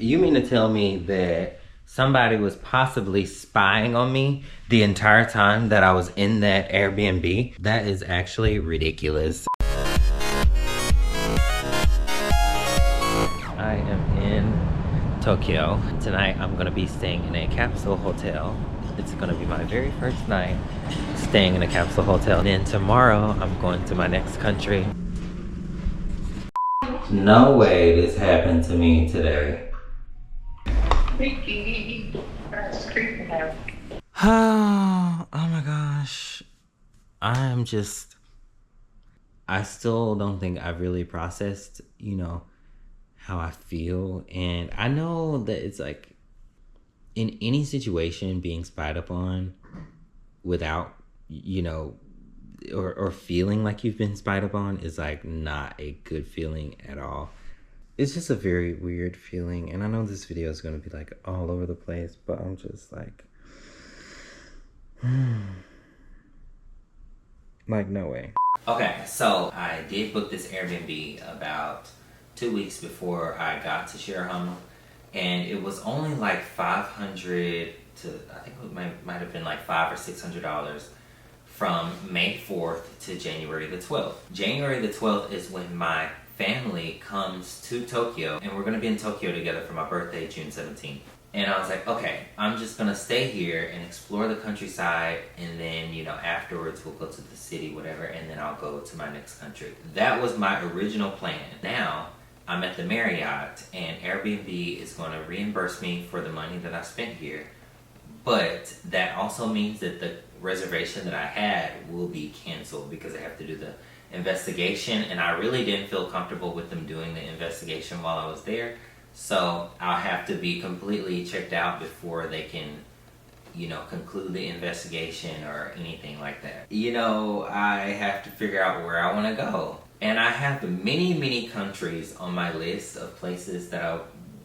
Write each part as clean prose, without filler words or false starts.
You mean to tell me that somebody was possibly spying on me the entire time that I was in that Airbnb? That is actually ridiculous. I am in Tokyo. Tonight I'm gonna be staying in a capsule hotel. It's gonna be my very first night staying in a capsule hotel. And then tomorrow I'm going to my next country. No way this happened to me today. Oh my gosh. I still don't think I've really processed, how I feel. And I know that it's like in any situation being spied upon without, or feeling like you've been spied upon is like not a good feeling at all. It's just a very weird feeling. And I know this video is going to be like all over the place, but I'm just like, like no way. Okay, so I did book this Airbnb about 2 weeks before I got to Shirahono, and it was only like $500 to, I think it might have been like $500 or $600 from May 4th to January the 12th. January the 12th is when my family comes to Tokyo, and we're gonna be in Tokyo together for my birthday, June 17th. And I was like, okay, I'm just gonna stay here and explore the countryside, and then, afterwards we'll go to the city, whatever, and then I'll go to my next country. That was my original plan. Now, I'm at the Marriott, and Airbnb is gonna reimburse me for the money that I spent here, but that also means that the reservation that I had will be canceled because I have to do the investigation, and I really didn't feel comfortable with them doing the investigation while I was there. So I'll have to be completely checked out before they can, conclude the investigation or anything like that. I have to figure out where I want to go. And I have many, many countries on my list of places that I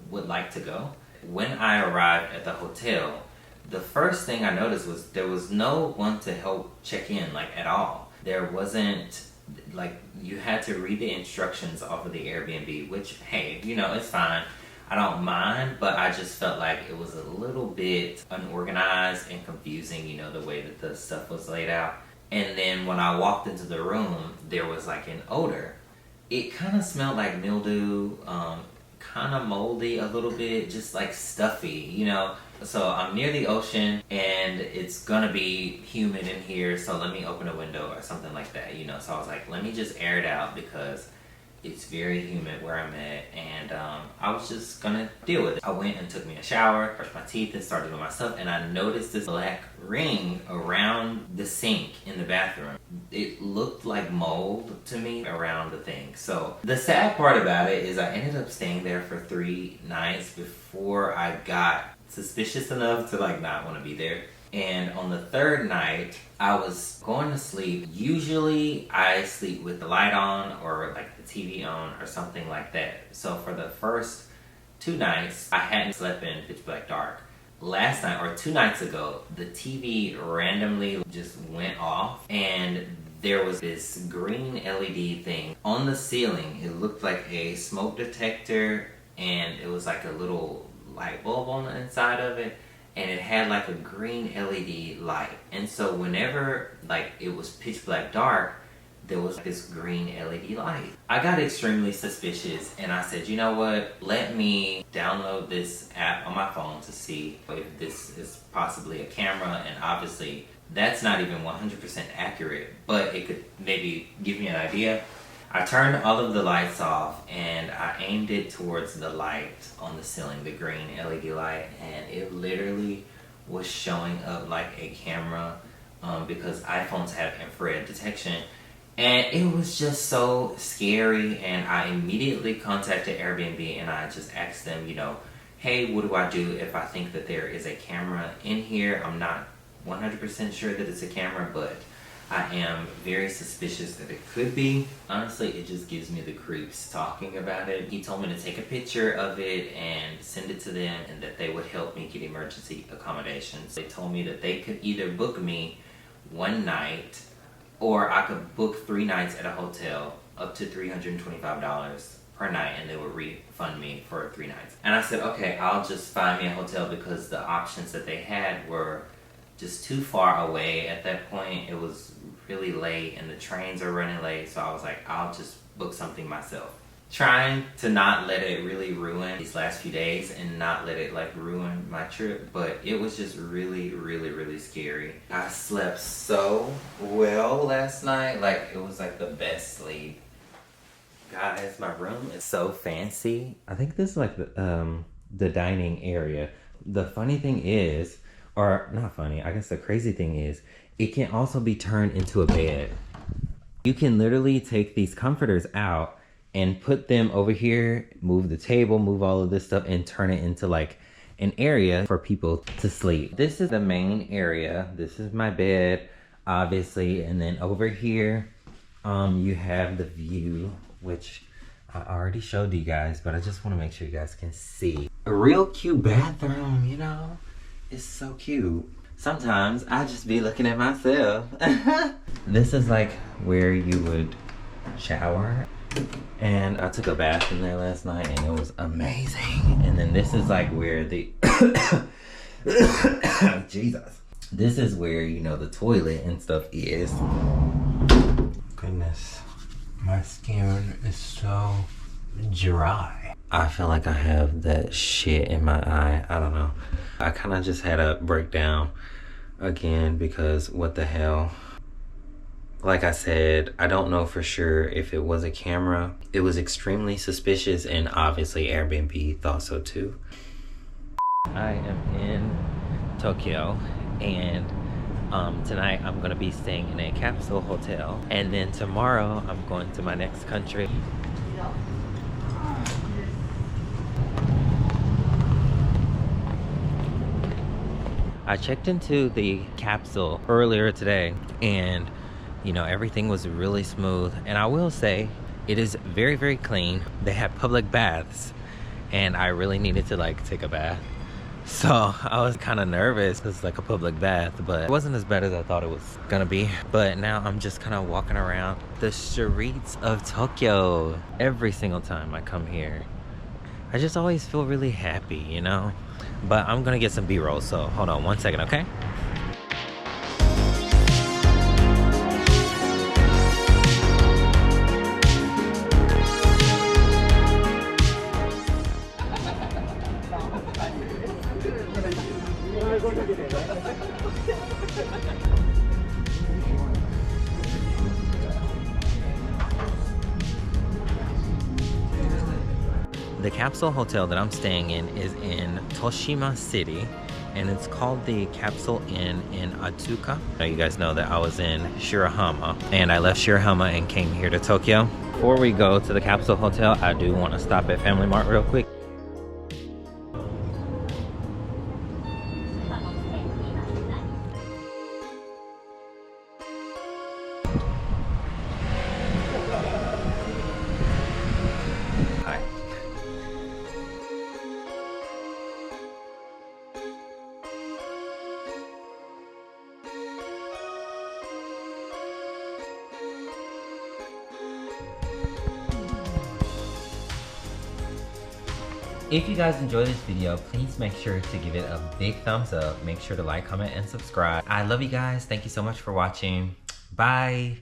would like to go. When I arrived at the hotel, the first thing I noticed was there was no one to help check in, like, at all. There wasn't, like, you had to read the instructions off of the Airbnb, which, hey, it's fine. I don't mind, but I just felt like it was a little bit unorganized and confusing, the way that the stuff was laid out. And then when I walked into the room, there was like an odor. It kind of smelled like mildew, kind of moldy a little bit, just like stuffy, So I'm near the ocean and it's gonna be humid in here, so let me open a window or something like that, So I was like, let me just air it out because it's very humid where I'm at, and I was just gonna deal with it. I went and took me a shower, brushed my teeth, and started doing my stuff, and I noticed this black ring around the sink in the bathroom. It looked like mold to me around the thing. So the sad part about it is I ended up staying there for 3 nights before I got suspicious enough to like not want to be there. And on the 3rd night, I was going to sleep. Usually I sleep with the light on or like the TV on or something like that. So for the first 2 nights, I hadn't slept in pitch black dark. Last night, or 2 nights ago, the TV randomly just went off, and there was this green LED thing on the ceiling. It looked like a smoke detector, and it was like a little light bulb on the inside of it. And it had like a green LED light. And so whenever like it was pitch black dark, there was this green LED light. I got extremely suspicious, and I said, you know what? Let me download this app on my phone to see if this is possibly a camera. And obviously that's not even 100% accurate, but it could maybe give me an idea. I turned all of the lights off and I aimed it towards the light on the ceiling, the green LED light, and it literally was showing up like a camera because iPhones have infrared detection. And it was just so scary, and I immediately contacted Airbnb and I just asked them, hey, what do I do if I think that there is a camera in here? I'm not 100% sure that it's a camera, but I am very suspicious that it could be. Honestly, it just gives me the creeps talking about it. He told me to take a picture of it and send it to them, and that they would help me get emergency accommodations. They told me that they could either book me 1 night, or I could book 3 nights at a hotel, up to $325 per night, and they would refund me for 3 nights. And I said, okay, I'll just find me a hotel, because the options that they had were just too far away. At that point, it was really late and the trains are running late, so I was like, I'll just book something myself. Trying to not let it really ruin these last few days and not let it like ruin my trip, but it was just really scary. I slept so well last night, like it was like the best sleep. Guys, my room is so fancy. I think this is like the dining area. The funny thing is, or not funny, I guess the crazy thing is, it can also be turned into a bed. You can literally take these comforters out and put them over here, move the table, move all of this stuff, and turn it into like an area for people to sleep. This is the main area. This is my bed, obviously. And then over here, you have the view, which I already showed you guys, but I just want to make sure you guys can see. A real cute bathroom, you know? It's so cute. Sometimes I just be looking at myself. This is like where you would shower. And I took a bath in there last night and it was amazing. And then this is like where the Jesus. This is where, you know, the toilet and stuff is. Goodness. My skin is so dry. I feel like I have that shit in my eye. I don't know. I kind of just had a breakdown again because what the hell. Like I said, I don't know for sure if it was a camera. It was extremely suspicious, and obviously Airbnb thought so too. I am in Tokyo, and tonight I'm gonna be staying in a capsule hotel, and then tomorrow I'm going to my next country. I checked into the capsule earlier today, and you know, everything was really smooth, and I will say it is very clean. They have public baths, and I really needed to like take a bath, so I was kind of nervous because it's like a public bath, but it wasn't as bad as I thought it was gonna be. But now I'm just kind of walking around the streets of Tokyo. Every single time I come here, I just always feel really happy, you know. But I'm gonna get some B-roll, so hold on one second, okay? The capsule hotel that I'm staying in is in Toshima City, and it's called the Capsule Inn in Atsuka. Now you guys know that I was in Shirahama, and I left Shirahama and came here to Tokyo. Before we go to the capsule hotel, I do want to stop at Family Mart real quick. Hi. If you guys enjoyed this video, please make sure to give it a big thumbs up. Make sure to like, comment, and subscribe. I love you guys. Thank you so much for watching. Bye.